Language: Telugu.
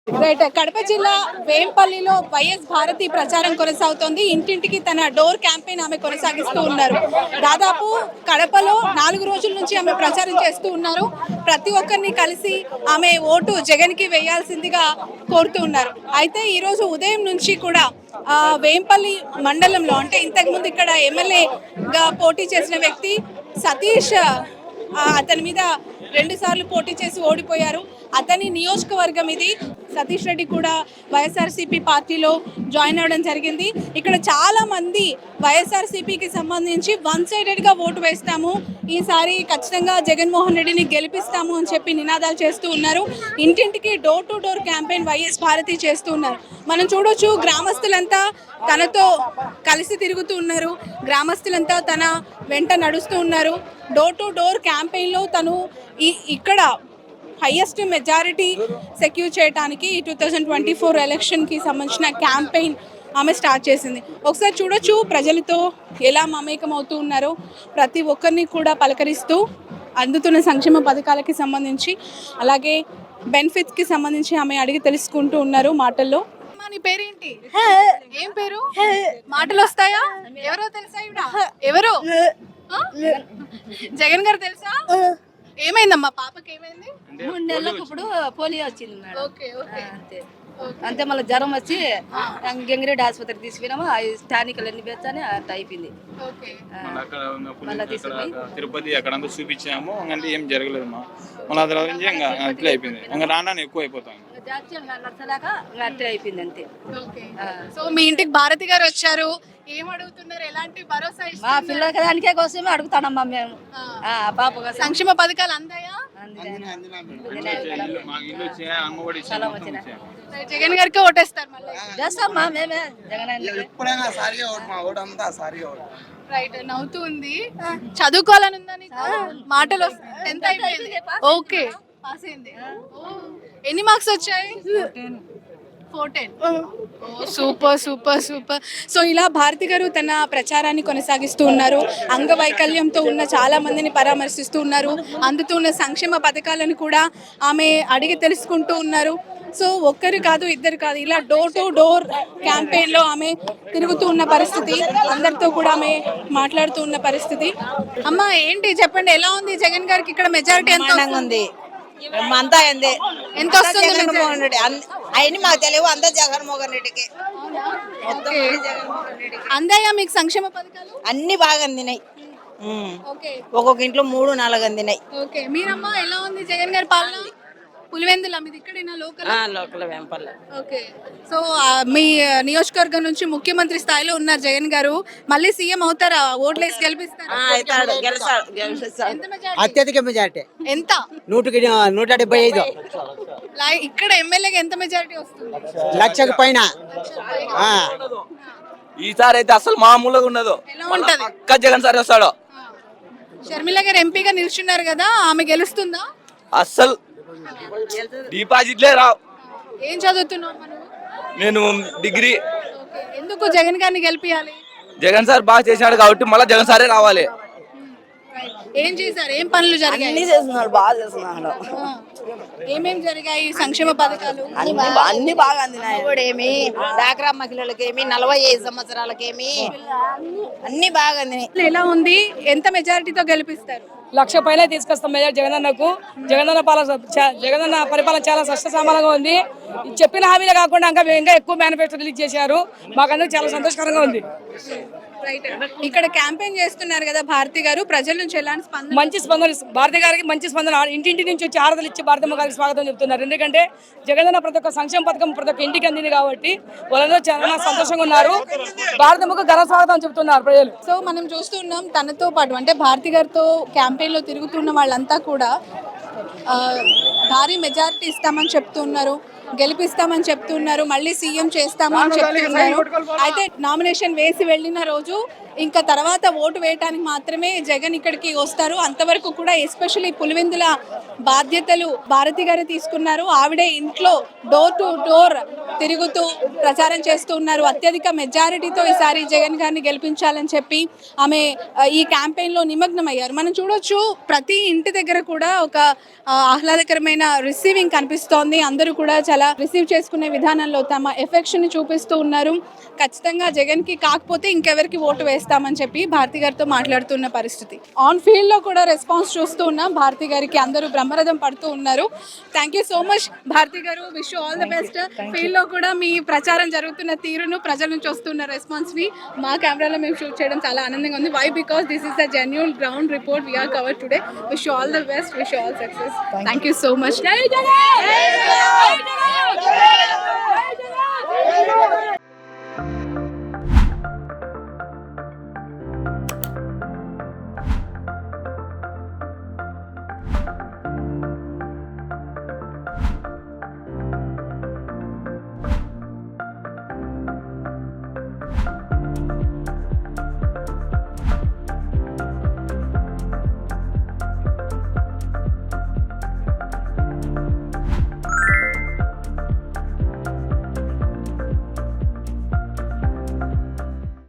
రైట్. కడప జిల్లా వేంపల్లిలో వైఎస్ భారతి ప్రచారం కొనసాగుతోంది. ఇంటింటికి తన డోర్ క్యాంపెయిన్ ఆమె కొనసాగిస్తూ ఉన్నారు. దాదాపు కడపలో 4 రోజుల నుంచి ఆమె ప్రచారం చేస్తూ ఉన్నారు. ప్రతి ఒక్కరిని కలిసి ఆమె ఓటు జగన్కి వేయాల్సిందిగా కోరుతూ ఉన్నారు. అయితే ఈరోజు ఉదయం నుంచి కూడా వేంపల్లి మండలంలో అంటే ఇంతకుముందు ఇక్కడ ఎమ్మెల్యేగా పోటీ చేసిన వ్యక్తి సతీష్ అతని మీద 2 సార్లు పోటీ చేసి ఓడిపోయారు. అతని నియోజకవర్గం ఇది. సతీష్ రెడ్డి కూడా వైఎస్ఆర్సీపీ పార్టీలో జాయిన్ అవ్వడం జరిగింది. ఇక్కడ చాలా మంది వైఎస్ఆర్సీపీకి సంబంధించి వన్ సైడెడ్గా ఓటు వేస్తాము, ఈసారి ఖచ్చితంగా జగన్మోహన్ రెడ్డిని గెలిపిస్తాము అని చెప్పి నినాదాలు చేస్తూ ఉన్నారు. ఇంటింటికి door to door campaign YS Bharathi చేస్తూ ఉన్నారు. మనం చూడొచ్చు, గ్రామస్తులంతా తనతో కలిసి తిరుగుతూ ఉన్నారు. గ్రామస్తులంతా తన వెంట నడుస్తూ ఉన్నారు. డోర్ టు డోర్ క్యాంపెయిన్లో తను ఇక్కడ హైయెస్ట్ మెజారిటీ సెక్యూర్ చేయడానికి 2024 ఎలక్షన్కి సంబంధించిన క్యాంపెయిన్ ఆమె స్టార్ట్ చేసింది. ఒకసారి చూడొచ్చు ప్రజలతో ఎలా మమేకం అవుతూ ఉన్నారో, ప్రతి ఒక్కరిని కూడా పలకరిస్తూ అందుతున్న సంక్షేమ పథకాలకి సంబంధించి అలాగే బెనిఫిట్స్కి సంబంధించి ఆమె అడిగి తెలుసుకుంటూ ఉన్నారు మాటల్లో. నీ పేరేంటి? ఏం పేరు? మాటలు వస్తాయా? ఎవరో తెలుసా? ఎవరు? జగన్ గారు తెలుసా? ఏమైందమ్మా పాపకి? ఏమైంది? 3 నెలలకు ఇప్పుడు పోలియో వచ్చింది మేడం. ఓకే ఓకే అంతే అంతే. మళ్ళీ జ్వరం వచ్చి గంగిరెడ్డి ఆసుపత్రికి తీసుకున్నాము. టానికలు అన్ని పెంచాని అట్లా అయిపోయింది. తిరుపతి అక్కడంతా చూపించాము, అంటే ఏం జరగలేదు మా. మళ్ళీ అది నుంచి ఇంకా అట్లా అయిపోయింది. ఇంకా రాను ఎక్కువ అయిపోతాం, నచ్చలేక అట్లా అయిపోయింది అంతే. సో మీ ఇంటికి భారతి గారు వచ్చారు, ఏం అడుగుతున్నారు? ఎలాంటి భరోసా మా ఇస్తున్నారు? పిల్లలకి దానికే కోసమే అడుగుతానమ్మా మేము. పాప కోసం సంక్షేమ పథకాలు అందాయా? జగన్ గారికి ఓటేస్తారు మళ్ళీ? చేస్తామ్మా మేమే జగన్. రైట్. నవ్వుతూ ఉంది. చదువుకోవాలని ఉందా నీకు? మాటలు 10th అయిపోయింది. ఓకే, పాస్ అయింది. ఎన్ని మార్క్స్ వచ్చాయి? 14. Super super super. సో ఇలా భారతి గారు తన ప్రచారాన్ని కొనసాగిస్తూ ఉన్నారు. అంగవైకల్యంతో ఉన్న చాలా మందిని పరామర్శిస్తూ ఉన్నారు. అందుతున్న సంక్షేమ పథకాలను కూడా ఆమె అడిగి తెలుసుకుంటూ ఉన్నారు. సో ఒక్కరు కాదు, ఇద్దరు కాదు, ఇలా డోర్ టు డోర్ క్యాంపెయిన్లో ఆమె తిరుగుతూ ఉన్న పరిస్థితి, అందరితో కూడా ఆమె మాట్లాడుతూ ఉన్న పరిస్థితి. అమ్మ ఏంటి చెప్పండి, ఎలా ఉంది జగన్ గారికి ఇక్కడ మెజారిటీ ఎంత ఉంది? అంతా ఏంది ఎంత వస్తుంది? జగన్మోహన్ రెడ్డి అవన్నీ మాకు తెలియవు, అంతా జగన్మోహన్ రెడ్డికి. అందాయా మీకు సంక్షేమ పథకాలు? అన్ని బాగా అందినాయి. ఒక్కొక్క ఇంట్లో 3-4 అందినాయి. ఓకే. మీరమ్మా ఎలా ఉంది జగన్ గారి పాలన? పులివెందుల మీది ఇక్కడైనా లోకల్ వెంపల్ల. ఓకే. సో మీ నియోజకవర్గం నుంచి ముఖ్యమంత్రి స్థాయిలో ఉన్నారు జగన్ గారు, మళ్ళీ సీఎం అవుతారా? ఓట్లేసి గెలిపిస్తారా? అత్యధిక మెజారిటీ. ఎంత? 175. ఇక్కడ ఎమ్మెల్యేగా ఎంత మెజారిటీ వస్తుంది? 1,00,000 పైన. ఈసారి అయితే అసలు మామూలుగా ఉండదు. ఎలా ఉంటది? పక్క జగన్ సార్ వస్తాడు. షర్మిల గారు ఎంపీగా నిల్చున్నారు కదా, ఆమె గెలుస్తుందా? అస్సలు డిపాజిట్లే రావు. ఏం చదువుతున్నావు? నేను డిగ్రీ. ఎందుకు జగన్ గారిని గెలిపియాలి? జగన్ సార్ బాగా చేశాడు కాబట్టి మళ్ళీ జగన్ సారే రావాలి. ఏం చేశారు? ఏం పనులు జరిగాయి? అన్ని చేస్తున్నాడు, బాగా చేస్తున్నాడు. ఏమేం జరిగాయి? సంక్షేమ పథకాలు అన్ని బాగా అందినాయి. ఏమి డాక్రా మహిళలకేమి, 45 సంవత్సరాలకేమి అన్ని బాగా అందినాయి. ఎలా ఉంది? ఎంత మెజారిటీతో గెలిపిస్తారు? 1,00,000 పైన తీసుకొస్తాం మెజార్ జగనన్నకు. జగనన్న పరిపాలన చాలా సస్యశ్యామలంగా ఉంది. చెప్పిన హామీలే కాకుండా ఇంకా ఎక్కువ మేనిఫెస్టో రిలీజ్ చేశారు. మాకందరికి చాలా సంతోషకరంగా ఉంది. ఇక్కడ క్యాంపెయిన్ చేస్తున్నారు కదా భారతి గారు, ప్రజల నుంచి ఎలాంటి స్పందన? మంచి స్పందన, భారతి గారికి మంచి స్పందన. ఇంటింటి నుంచి వచ్చి ఆరతలు ఇచ్చి భారతమ్మ గారికి స్వాగతం చెప్తున్నారు. ఎందుకంటే జగనన్న ప్రతి ఒక్క సంక్షేమ పథకం ప్రతి ఒక్క ఇంటికి అందింది కాబట్టి వాళ్ళందరూ చాలా సంతోషంగా ఉన్నారు. భారతమ్మకు ఘన స్వాగతం చెప్తున్నారు ప్రజలు. సో మనం చూస్తున్నాం, తనతో పాటు అంటే భారతి గారితో క్యాంపెయిన్లో తిరుగుతున్న వాళ్ళంతా కూడా భారీ మెజారిటీ ఇస్తామని చెప్తున్నారు, గెలిపిస్తామని చెప్తున్నారు, మళ్ళీ సీఎం చేస్తామని చెప్తున్నారు. అయితే నామినేషన్ వేసి వెళ్ళిన రోజు ఇంకా తర్వాత ఓటు వేయడానికి మాత్రమే జగన్ ఇక్కడికి వస్తారు. అంతవరకు కూడా ఎస్పెషల్లీ పులివెందుల బాధ్యతలు భారతి గారు తీసుకున్నారు. ఆవిడే ఇంట్లో డోర్ టు డోర్ తిరుగుతూ ప్రచారం చేస్తూ ఉన్నారు. అత్యధిక మెజారిటీతో ఈసారి జగన్ గారిని గెలిపించాలని చెప్పి ఆమె ఈ క్యాంపెయిన్లో నిమగ్నం అయ్యారు. మనం చూడొచ్చు, ప్రతి ఇంటి దగ్గర కూడా ఒక ఆహ్లాదకరమైన రిసీవింగ్ కనిపిస్తోంది. అందరూ కూడా చాలా రిసీవ్ చేసుకునే విధానంలో తమ ఎఫెక్షన్ని చూపిస్తూ ఉన్నారు. ఖచ్చితంగా జగన్కి కాకపోతే ఇంకెవరికి ఓటు వేస్తామని చెప్పి భారతి గారితో మాట్లాడుతున్న పరిస్థితి. ఆన్ ఫీల్డ్లో కూడా రెస్పాన్స్ చూస్తూ ఉన్నాం. భారతి గారికి అందరూ బ్రహ్మరథం పడుతూ ఉన్నారు. Thank you so much Bharati garu. Wish you all the best. ఫీల్డ్లో కూడా మీ ప్రచారం జరుగుతున్న తీరును, ప్రజల నుంచి వస్తున్న రెస్పాన్స్ని మా కెమెరాలో మేము షూట్ చేయడం చాలా ఆనందంగా ఉంది. Why? Because this is the genuine ground report we are cover today. Wish you all the best. Wish you all success. Thank you so much.